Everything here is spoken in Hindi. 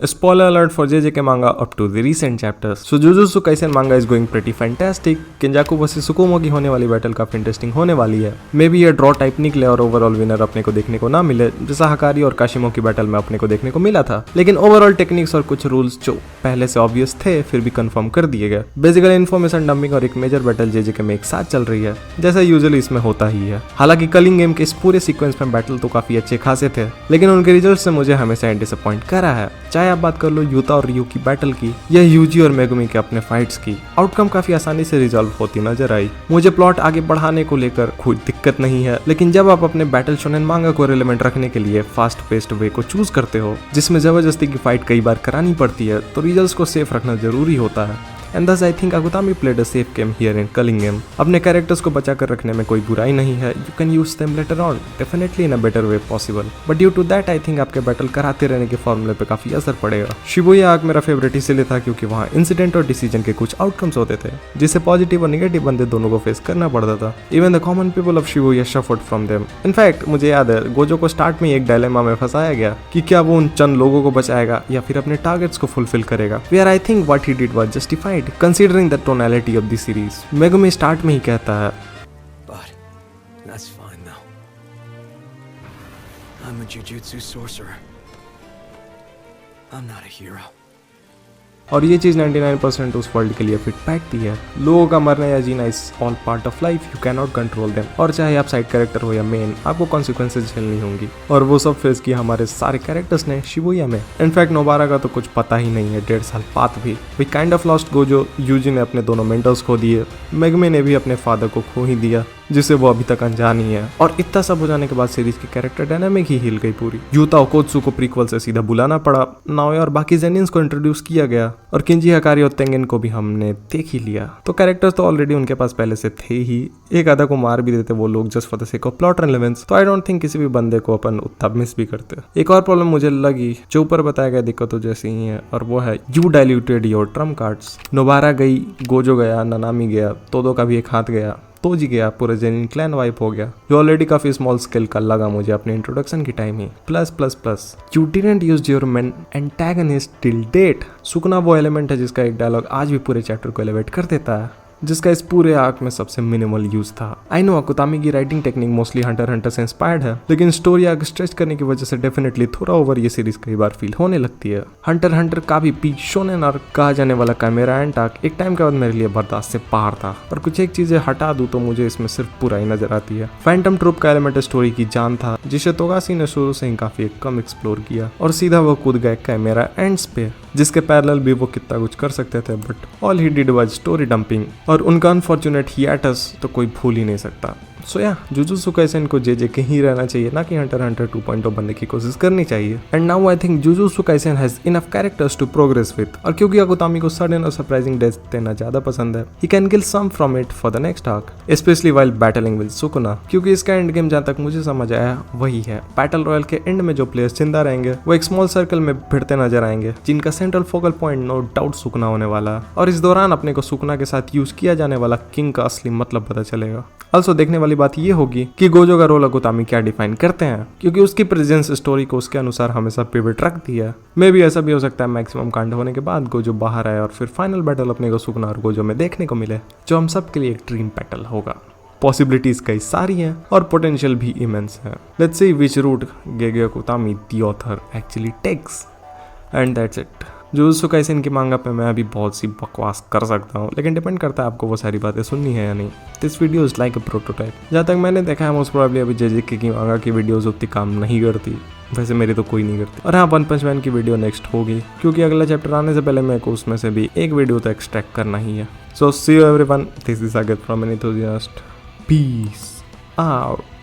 Spoiler alert for JJK manga up to the recent chapters. So Jujutsu Kaisen manga is going pretty fantastic. Kenjaku vs Tsukumo की होने वाली बैटल काफी इंटरेस्टिंग होने वाली है। मे बी ये ड्रॉ टाइप निकले और ओवरऑल विनर अपने को देखने को ना मिले, जैसा हकारी और काशिमो की बैटल में अपने को देखने को मिला था। लेकिन ओवरऑल टेक्निक्स और कुछ रूल्स जो पहले से ऑब्वियस थे फिर भी कंफर्म कर दिए गए। बेसिकली इन्फॉर्मेशन डंपिंग और एक मेजर बैटल JJK में एक साथ चल रही है, जैसा यूजुअली इसमें होता ही है। हालांकि कलिंग गेम के इस पूरे सीक्वेंस में बैटल तो काफी अच्छे खासे थे, लेकिन उनके रिजल्ट से मुझे हमेशा डिसअपॉइंट करा है। चाहे आप बात कर लो यूता और रियू की बैटल की या यूजी और मेगुमी के अपने फाइट्स की, आउटकम काफी आसानी से रिजॉल्व होती नजर आई। मुझे प्लॉट आगे बढ़ाने को लेकर कोई दिक्कत नहीं है, लेकिन जब आप अपने बैटल शोनेन मांगा को रिलेवेंट रखने के लिए फास्ट पेस्ड वे को चूज करते हो, जिसमें जबरदस्ती की फाइट कई बार करानी पड़ती है, तो रिजल्ट्स को सेफ रखना जरूरी होता है। And thus I think Agutami played a safe game here in Culling Game. अपने कैरेक्टर्स को बचा कर रखने में कोई बुराई नहीं है। You can use them later on, definitely in a better way possible. But due to that I think आपके बैटल कराते रहने के फॉर्मूले पे काफी असर पड़ेगा। शिबुया आर्क मेरा फेवरेट इसीलिए था क्योंकि वहाँ इंसिडेंट और डिसीजन के कुछ आउटकम्स होते थे, जिससे पॉजिटिव और निगेटिव बंदे दोनों को फेस करना पड़ता था। Even the common people of Shibuya suffered from them. In fact मुझे याद है गोजो को स्टार्ट में एक डायलेमा में फंसाया गया कि क्या वो उन चंद लोगों को बचाएगा या फिर अपने टारगेट्स को फुलफिल करेगा। Where I think what he did was justified considering the tonality of the series. Megumi start में ही कहता है But that's fine though. I'm a jujutsu sorcerer. I'm not a hero. और ये चीज 99% उस वर्ल्ड के लिए फिट बैठती है। लोगों का मरना या जीना is all part of life, you can not control them. और चाहे आप साइड कैरेक्टर हो या मेन, आपको कॉन्सिक्वेंसेज झेलनी होंगी। और वो सब फेस किया हमारे सारे कैरेक्टर्स ने शिबुया में। इनफैक्ट नोबारा का तो कुछ पता ही नहीं है, 1.5 साल बाद भी we kind of lost Gojo. Yuji ने अपने दोनों मेंटर्स खो दिए, मेगुमी ने भी अपने फादर को खो ही दिया, जिसे वो अभी तक अनजान ही है। और इतना सब हो जाने के बाद सीरीज की कैरेक्टर डायनामिक ही हिल गई पूरी। यूता ओकोत्सु को प्रीक्वल से सीधा बुलाना पड़ा, नाओया और बाकी जेनिन्स को इंट्रोड्यूस किया गया, और किंजी हकारी और तेंगेन को भी हमने देख ही लिया। तो कैरेक्टर्स तो ऑलरेडी उनके पास पहले से थे ही, एक आधा को मार भी देते वो लोग just for the sake of plot relevance. तो आई डोंट थिंक किसी भी बंदे को अपन उतना मिस भी करते। एक और प्रॉब्लम मुझे लगी जो ऊपर बताया गया दिक्कतों जैसी ही है, और वो है you diluted your Trump cards. Nobara गई, गोजो गया, नानामी गया, तोदो का भी एक हाथ गया, तोजी गया, पूरा जेनिन क्लैन वाइप हो गया, जो ऑलरेडी काफी स्मॉल स्केल का लगा मुझे अपने इंट्रोडक्शन की टाइम ही। Plus plus plus you didn't use your main antagonist till date. Sukuna वो एलिमेंट है जिसका एक डायलॉग आज भी पूरे चैप्टर को एलिवेट कर देता है, जिसका इस पूरे आर्क में सबसे मिनिमल यूज था। आई नो अकुतामी की writing technique mostly Hunter Hunter से इंस्पायर्ड है, लेकिन स्टोरी आर्क स्ट्रेच करने की वजह से डेफिनेटली थोड़ा ओवर ये सीरीज कई बार फील होने लगती है। हंटर हंटर का भी पीक शोनेन आर्क कहा जाने वाला कैमेरा एंड आर्क एक टाइम के बाद मेरे लिए बर्दाश्त से बाहर था, और कुछ एक चीजें हटा दूं तो मुझे इसमें सिर्फ बुराई नजर आती है। फैंटम ट्रूप का एलिमेंट स्टोरी की जान था, जिसे तोगासी ने शुरू से ही काफी कम एक्सप्लोर किया, और सीधा वो कूद गए कैमेरा एंड्स पे, जिसके पैरेलल भी वो कितना कुछ कर सकते थे, but all he did was story dumping. और उनका अनफॉर्चुनेट हियाटस तो कोई भूल ही नहीं सकता। सो या जुजुत्सु काइसेन को JJK ही रहना चाहिए, ना कि हंटर हंटर 2.0 बनने की कोशिश करनी चाहिए। And now I think Jujutsu Kaisen has enough characters to progress with. और क्योंकि अकुतामी को सडन और सरप्राइजिंग डेथ देना ज्यादा पसंद है, he can kill some from it for the next arc, specially while battling with Sukuna. क्योंकि इसका एंड गेम जहां तक मुझे समझ आया वही है, बैटल रॉयल के एंड में जो प्लेयर्स जिंदा रहेंगे वो एक स्मॉल सर्कल में भिड़ते नजर आएंगे, जिनका central focal point no doubt Sukuna होने वाला। और इस दौरान अपने को सुकुना के साथ यूज किया जाने वाला किंग का असली मतलब पता चलेगा। ऑल्सो देखने वाली बात ये होगी कि गोजो का रोल अकुतामी क्या डिफाइन करते हैं, क्योंकि उसकी प्रेजेंस स्टोरी को उसके अनुसार हमेशा पिवट रखती है। मे भी ऐसा भी हो सकता है मैक्सिमम कांड होने के बाद गोजो बाहर आए और फिर फाइनल बैटल अपने को सुकुना और गोजो में देखने को मिले, जो हम सब के लिए एक ड्रीम बैटल होगा। पॉसिबिलिटीज कई सारी हैं और पोटेंशियल भी इमेंस है। Let's see which route Gege Akutami the author actually takes, and that's it. Jujutsu Kaisen की मांगा पे मैं अभी बहुत सी बकवास कर सकता हूँ, लेकिन डिपेंड करता है आपको वो सारी बातें सुननी है या नहीं। This video is like a prototype. जहाँ तक मैंने देखा है मोस्ट प्रोबेबली अभी JJK की मांगा की वीडियोस उतनी काम नहीं करती, वैसे मेरी तो कोई नहीं करती। और हाँ, वन पंच मैन की वीडियो नेक्स्ट होगी, क्योंकि अगला चैप्टर आने से पहले मेरे को उसमें से भी एक वीडियो तो एक्सट्रैक्ट करना ही है। So see you everyone, this is again from an enthusiast, peace out.